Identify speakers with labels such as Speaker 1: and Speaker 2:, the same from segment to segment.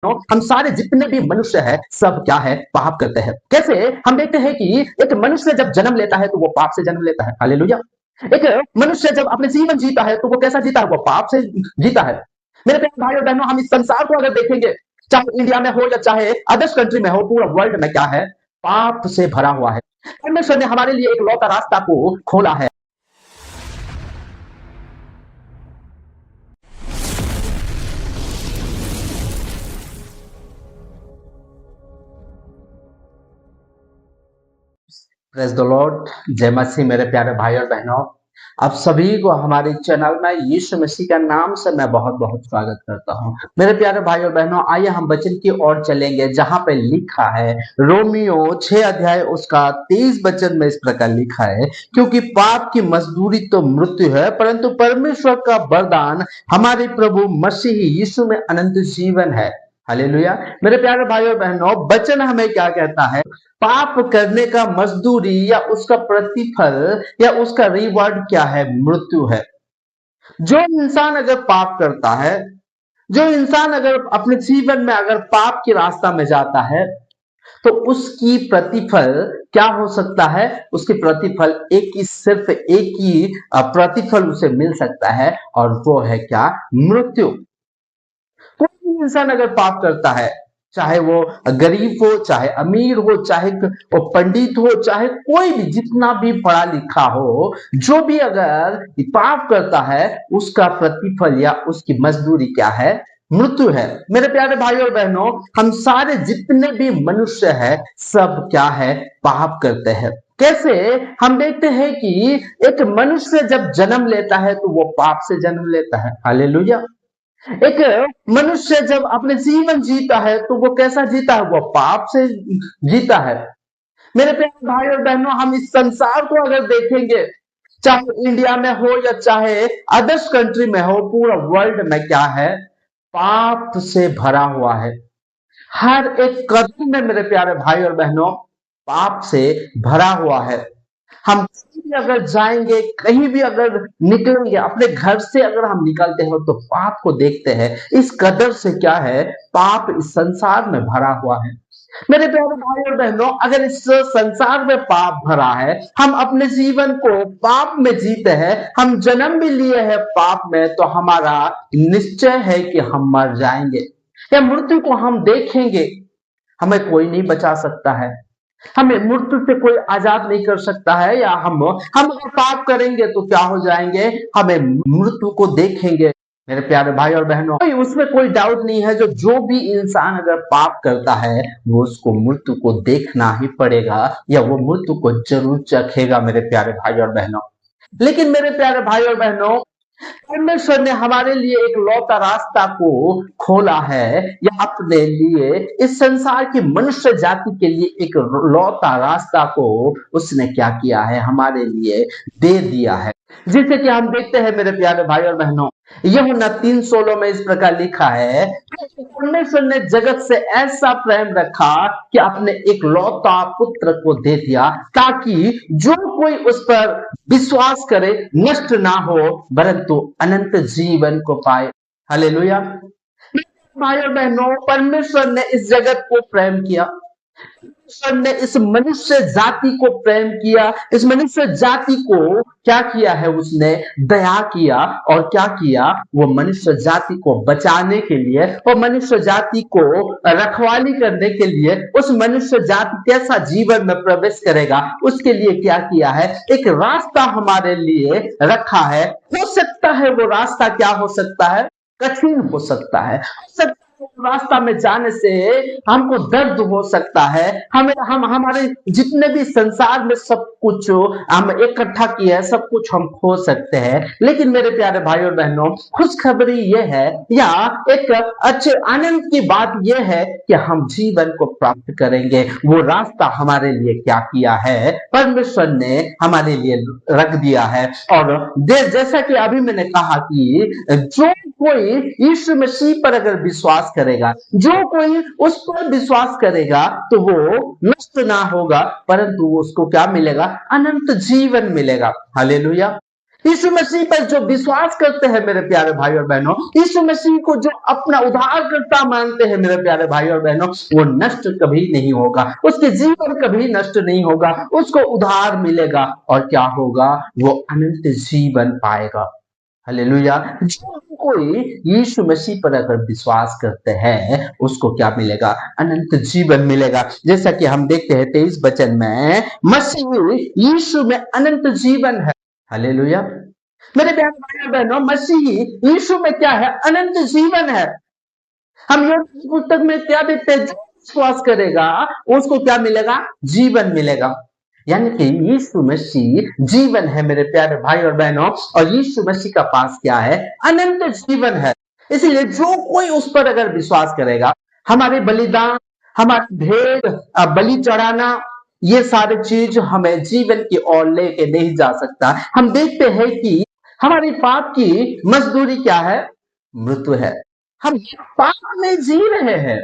Speaker 1: हम सारे जितने भी मनुष्य है सब क्या है पाप करते हैं। कैसे हम देखते हैं कि एक मनुष्य जब जन्म लेता है तो वो पाप से जन्म लेता है। हालेलुया। एक मनुष्य जब अपने जीवन जीता है तो वो कैसा जीता है, वो पाप से जीता है। मेरे प्यारे भाई और बहनों, हम इस संसार को अगर देखेंगे, चाहे इंडिया में हो या चाहे अदर्स कंट्री में हो, पूरा वर्ल्ड में क्या है, पाप से भरा हुआ है। परमेश्वर ने हमारे लिए एक लौता रास्ता को खोला है। Praise the Lord. जय मसीह। मेरे प्यारे भाई और बहनों, आप सभी को हमारे चैनल में यीशु मसीह का नाम से मैं बहुत बहुत स्वागत करता हूं। मेरे प्यारे भाई और बहनों, आइए हम वचन की ओर चलेंगे जहां पे लिखा है, रोमियो 6 अध्याय उसका 23 वचन में इस प्रकार लिखा है, क्योंकि पाप की मजदूरी तो मृत्यु है, परंतु परमेश्वर का वरदान हमारे प्रभु मसीह यीशु में अनंत जीवन है। हालेलुया। मेरे प्यारे भाई और बहनों, वचन हमें क्या कहता है, पाप करने का मजदूरी या उसका प्रतिफल या उसका रिवॉर्ड क्या है, मृत्यु है। जो इंसान अगर पाप करता है, जो इंसान अगर अपने जीवन में अगर पाप के रास्ता में जाता है, तो उसकी प्रतिफल क्या हो सकता है, उसकी प्रतिफल एक ही, सिर्फ एक ही प्रतिफल उसे मिल सकता है, और वो है क्या, मृत्यु। कोई भी इंसान अगर पाप करता है, चाहे वो गरीब हो, चाहे अमीर हो, चाहे वो पंडित हो, चाहे कोई भी जितना भी पढ़ा लिखा हो, जो भी अगर पाप करता है, उसका प्रतिफल या उसकी मजदूरी क्या है, मृत्यु है। मेरे प्यारे भाई और बहनों, हम सारे जितने भी मनुष्य है सब क्या है, पाप करते हैं। कैसे हम देखते हैं कि एक मनुष्य जब जन्म लेता है तो वो पाप से जन्म लेता है। हालेलुया। एक मनुष्य जब अपने जीवन जीता है तो वो कैसा जीता है, वो पाप से जीता है। मेरे प्यारे भाई और बहनों, हम इस संसार को अगर देखेंगे, चाहे इंडिया में हो या चाहे अदर्स कंट्री में हो, पूरा वर्ल्ड में क्या है, पाप से भरा हुआ है। हर एक कदम में मेरे प्यारे भाई और बहनों, पाप से भरा हुआ है। हम कहीं भी अगर जाएंगे, कहीं भी अगर निकलेंगे, अपने घर से अगर हम निकलते हो तो पाप को देखते हैं। इस कदर से क्या है, पाप इस संसार में भरा हुआ है। मेरे प्यारे भाई और बहनों, अगर इस संसार में पाप भरा है, हम अपने जीवन को पाप में जीते हैं, हम जन्म भी लिए हैं पाप में, तो हमारा निश्चय है कि हम मर जाएंगे या मृत्यु को हम देखेंगे। हमें कोई नहीं बचा सकता है, हमें मृत्यु से कोई आजाद नहीं कर सकता है। या हम अगर पाप करेंगे तो क्या हो जाएंगे, हमें मृत्यु को देखेंगे। मेरे प्यारे भाई और बहनों, उसमें कोई डाउट नहीं है, जो भी इंसान अगर पाप करता है वो उसको मृत्यु को देखना ही पड़ेगा, या वो मृत्यु को जरूर चखेगा। मेरे प्यारे भाई और बहनों, लेकिन मेरे प्यारे भाई और बहनों, परमेश्वर ने हमारे लिए एक लौता रास्ता को खोला है, या अपने लिए इस संसार की मनुष्य जाति के लिए एक लौता रास्ता को उसने क्या किया है, हमारे लिए दे दिया है। जिसे कि हम देखते हैं मेरे प्यारे भाई और बहनों, यूहन्ना 3:16 में इस प्रकार लिखा है, परमेश्वर ने जगत से ऐसा प्रेम रखा कि अपने एक लौता पुत्र को दे दिया, ताकि जो कोई उस पर विश्वास करे नष्ट ना हो, परंतु अनंत जीवन को पाए। हालेलुया। भाई और बहनों, परमेश्वर ने इस जगत को प्रेम किया, परमेश्वर ने इस मनुष्य जाति को प्रेम किया, इस मनुष्य जाति को क्या किया है, उसने दया किया। और क्या किया, वो मनुष्य जाति को बचाने के लिए, वो मनुष्य जाति को रखवाली करने के लिए, उस मनुष्य जाति कैसा जीवन में प्रवेश करेगा उसके लिए क्या किया है, एक रास्ता हमारे लिए रखा है। हो सकता है वो रास्ता क्या हो सकता है, कठिन हो सकता है, रास्ता में जाने से हमको दर्द हो सकता है, हम हमारे जितने भी संसार में सब कुछ हम इकट्ठा किया है, सब कुछ हम खो सकते हैं। लेकिन मेरे प्यारे भाई और बहनों, खुशखबरी यह है, या एक अच्छे आनंद की बात यह है कि हम जीवन को प्राप्त करेंगे। वो रास्ता हमारे लिए क्या किया है, परमेश्वर ने हमारे लिए रख दिया है। और जैसा कि अभी मैंने कहा कि जो कोई यीशु मसीह पर अगर विश्वास करेगा, जो कोई उस पर विश्वास करेगा, तो वो नष्ट ना होगा, परंतु उसको क्या मिलेगा, अनंत जीवन मिलेगा। हालेलुया। यीशु मसीह पर जो विश्वास करते हैं मेरे प्यारे भाई और बहनों, यीशु मसीह को जो अपना उद्धारकर्ता मानते हैं मेरे प्यारे भाई और बहनों, वो नष्ट कभी नहीं होगा, उसके जीवन कभी नष्ट नहीं होगा, उसको उद्धार मिलेगा और क्या होगा, वो अनंत जीवन पाएगा। हालेलुया। जो कोई यीशु मसीह पर अगर विश्वास करते हैं उसको क्या मिलेगा, अनंत जीवन मिलेगा। जैसा कि हम देखते हैं 23 वचन में, मसीह यीशु में अनंत जीवन है। हालेलुया। मेरे प्यारे भाई और बहनों, मसीह यीशु में क्या है, अनंत जीवन है। हम ये पुस्तक में क्या देखते हैं, जो विश्वास करेगा उसको क्या मिलेगा, जीवन मिलेगा। यानी कि यीशु मसीह जीवन है मेरे प्यारे भाई और बहनों, और यीशु मसीह का पास क्या है, अनंत जीवन है। इसलिए जो कोई उस पर अगर विश्वास करेगा, हमारे बलिदान, हमारे भेड़ बलि चढ़ाना, ये सारी चीज हमें जीवन की ओर लेके नहीं जा सकता। हम देखते हैं कि हमारी पाप की मजदूरी क्या है, मृत्यु है। हम पाप में जी रहे हैं,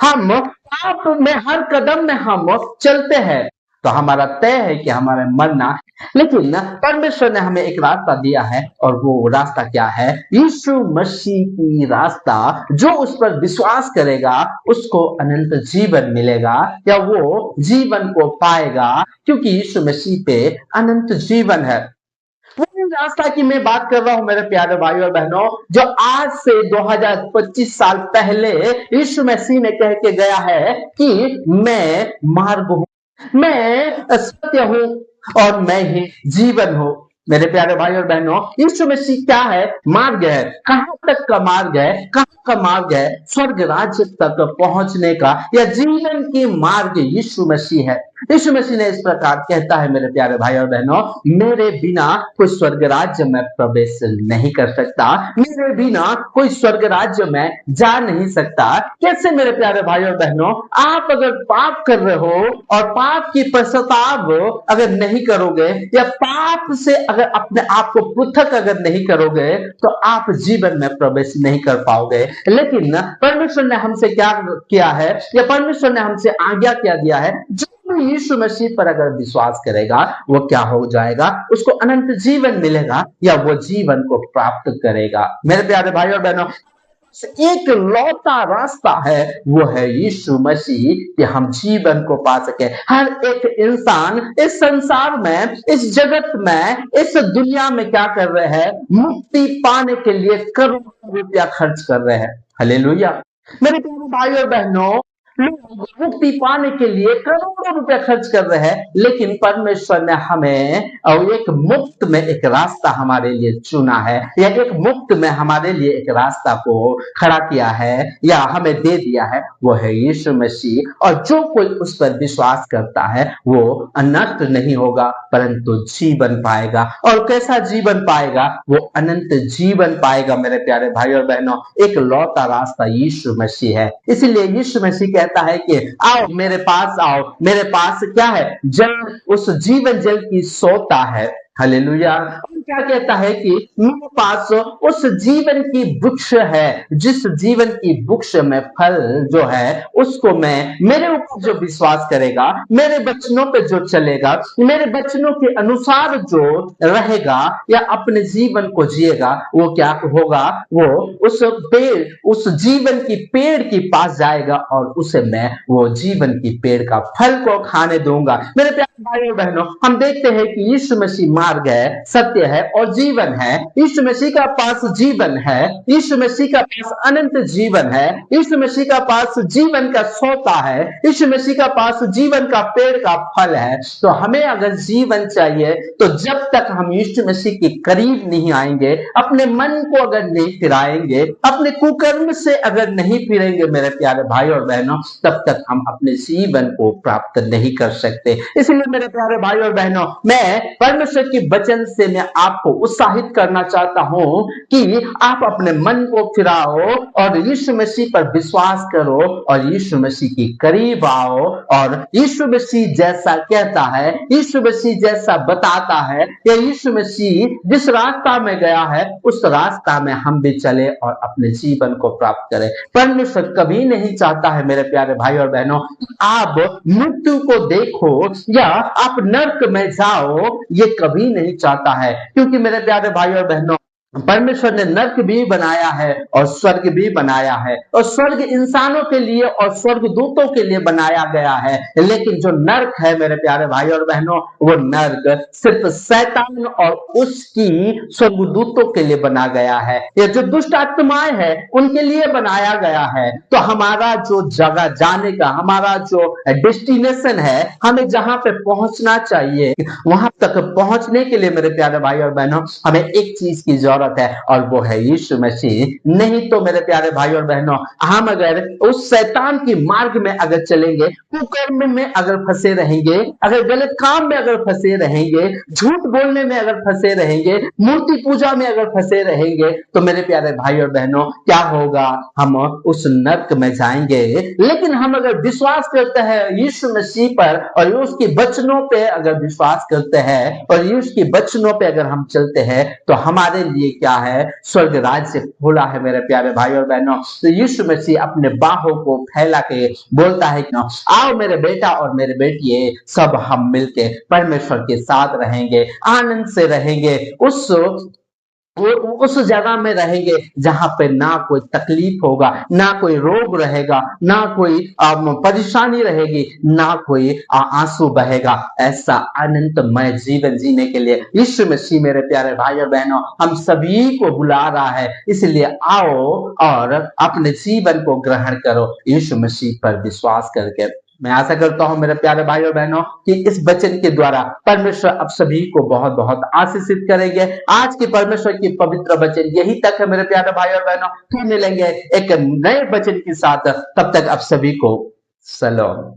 Speaker 1: हम पाप में हर कदम में हम चलते हैं, तो हमारा तय है कि हमारे मरना। लेकिन परमेश्वर ने हमें एक रास्ता दिया है, और वो रास्ता क्या है, यीशु मसीह की रास्ता। जो उस पर विश्वास करेगा उसको अनंत जीवन मिलेगा, या वो जीवन को पाएगा, क्योंकि यीशु मसीह पे अनंत जीवन है। वही रास्ता की मैं बात कर रहा हूं मेरे प्यारे भाई और बहनों, जो आज से 2025 साल पहले यीशु मसीह ने कह के गया है कि मैं मार्ग हूं, मैं सत्य हूं, और मैं ही जीवन हूं। मेरे प्यारे भाई और बहनों, यीशु मसीह क्या है, मार्ग है। कहां तक का मार्ग है, कहां का मार्ग है, स्वर्ग राज्य तक पहुंचने का, या जीवन की मार्ग यीशु मसीह है। यीशु मसीह ने इस प्रकार कहता है मेरे प्यारे भाई और बहनों, मेरे बिना कोई स्वर्ग राज्य में प्रवेश नहीं कर सकता, मेरे बिना कोई स्वर्ग राज्य में जा नहीं सकता। कैसे मेरे प्यारे भाई और बहनों, आप अगर पाप कर रहे हो और पाप की पश्चाताप अगर नहीं करोगे, या पाप से अगर अपने आप को पृथक अगर नहीं करोगे, तो आप जीवन में प्रवेश नहीं कर पाओगे। लेकिन परमेश्वर ने हमसे क्या किया है, या परमेश्वर ने हमसे आज्ञा क्या दिया है, जो यीशु मसीह पर अगर विश्वास करेगा वो क्या हो जाएगा, उसको अनंत जीवन मिलेगा, या वो जीवन को प्राप्त करेगा। मेरे प्यारे भाई और बहनों, एक लौता रास्ता है, वो है यीशु मसीह, कि हम जीवन को पा सके। हर एक इंसान इस संसार में, इस जगत में, इस दुनिया में क्या कर रहे हैं, मुक्ति पाने के लिए करोड़ों रुपया खर्च कर रहे हैं। हालेलुया। मेरे प्यारे भाई और बहनों, लोग मुक्ति पाने के लिए करोड़ों रुपए खर्च कर रहे हैं, लेकिन परमेश्वर ने हमें एक मुफ्त में एक रास्ता हमारे लिए चुना है, या एक मुफ्त में हमारे लिए एक रास्ता को खड़ा किया है, या हमें दे दिया है, वो है यीशु मसीह। और जो कोई उस पर विश्वास करता है वो अनंत नहीं होगा, परंतु जीवन पाएगा। और कैसा जीवन पाएगा, वो अनंत जीवन पाएगा। मेरे प्यारे भाई और बहनों, एक लौता रास्ता यीशु मसीह है। इसलिए यीशु मसीह कहता है कि आओ मेरे पास आओ, मेरे पास क्या है, जल, उस जीवन जल की सोता है। हालेलुया। क्या कहता है कि मेरे पास उस जीवन की वृक्ष है, जिस जीवन की वृक्ष में फल जो है उसको मैं, मेरे ऊपर जो विश्वास करेगा, मेरे वचनों पे जो चलेगा, मेरे वचनों के अनुसार जो रहेगा या अपने जीवन को जिएगा, वो क्या होगा, वो उस पेड़, उस जीवन की पेड़ के पास जाएगा, और उसे मैं वो जीवन की पेड़ का फल को खाने दूंगा। मेरे प्यारे भाई और बहनों, हम देखते हैं कि यीशु मसीह मार्ग है, सत्य है और जीवन है। यीशु मसीह का पास जीवन है, यीशु मसीह का पास अनंत जीवन है, यीशु मसीह का पास जीवन का सोता है, यीशु मसीह का पास जीवन का पेड़ का फल है। तो हमें अगर जीवन चाहिए, तो जब तक हम यीशु मसीह के करीब नहीं आएंगे, अपने मन को अगर नहीं फिराएंगे, अपने कुकर्म से अगर नहीं फिरेंगे मेरे प्यारे भाई और बहनों, तब तक हम अपने जीवन को प्राप्त नहीं कर सकते। इसलिए मेरे प्यारे भाई और बहनों, मैं परमेश्वर के वचन से मैं आपको उत्साहित करना चाहता हूं कि आप अपने मन को फिराओ और यीशु मसीह पर विश्वास करो, और यीशु मसीह के करीब आओ, और यीशु मसीह जैसा कहता है, यीशु मसीह जैसा बताता है, या यीशु मसीह जिस रास्ता में गया है उस रास्ता में हम भी चले और अपने जीवन को प्राप्त करें। परमेश्वर कभी नहीं चाहता है मेरे प्यारे भाई और बहनों, आप मृत्यु को देखो या आप नर्क में जाओ, ये कभी ही नहीं चाहता है, क्योंकि मेरे प्यारे भाई और बहनों, परमेश्वर ने नर्क भी बनाया है और स्वर्ग भी बनाया है, और स्वर्ग इंसानों के लिए और स्वर्ग दूतों के लिए बनाया गया है। लेकिन जो नर्क है मेरे प्यारे भाई और बहनों, वो नर्क सिर्फ शैतान और उसकी स्वर्गदूतों के लिए बना गया है। ये जो दुष्ट आत्माएं हैं उनके लिए बनाया गया है। तो हमारा जो जगह जाने का, हमारा जो डेस्टिनेशन है, हमें जहां पे पहुंचना चाहिए, वहां तक पहुंचने के लिए मेरे प्यारे भाई और बहनों, हमें एक चीज की जरूरत है, और वो है यीशु मसीह। नहीं तो मेरे प्यारे भाई और बहनों, हम अगर उस शैतान की मार्ग में अगर चलेंगे, कुकर्म में अगर फंसे रहेंगे, अगर गलत काम में अगर फंसे रहेंगे, झूठ बोलने में अगर फंसे रहेंगे, मूर्ति पूजा में अगर फंसे रहेंगे, तो मेरे प्यारे भाई और बहनों क्या होगा? हम उस नर्क में जाएंगे। लेकिन हम अगर विश्वास करते हैं यीशु मसीह पर और उसके वचनों पे अगर विश्वास करते हैं और यीशु के वचनों पे अगर हम चलते हैं, तो हमारे लिए क्या है? स्वर्ग राज्य खोला है मेरे प्यारे भाई और बहनों। तो यीशु मसीह अपने बाहों को फैला के बोलता है कि आओ मेरे बेटा और मेरे बेटिए, सब हम मिलके परमेश्वर के साथ रहेंगे, आनंद से रहेंगे, उस जगह में रहेंगे जहां पे ना कोई तकलीफ होगा, ना कोई रोग रहेगा, ना कोई परेशानी रहेगी, ना कोई आंसू बहेगा। ऐसा अनंतमय जीवन जीने के लिए यीशु मसीह मेरे प्यारे भाई और बहनों हम सभी को बुला रहा है। इसलिए आओ और अपने जीवन को ग्रहण करो यीशु मसीह पर विश्वास करके। मैं आशा करता हूं मेरे प्यारे भाई और बहनों कि इस वचन के द्वारा परमेश्वर आप सभी को बहुत बहुत आशीषित करेंगे। आज के परमेश्वर की पवित्र वचन यही तक है मेरे प्यारे भाई और बहनों। फिर मिलेंगे एक नए वचन के साथ, तब तक आप सभी को सलाम।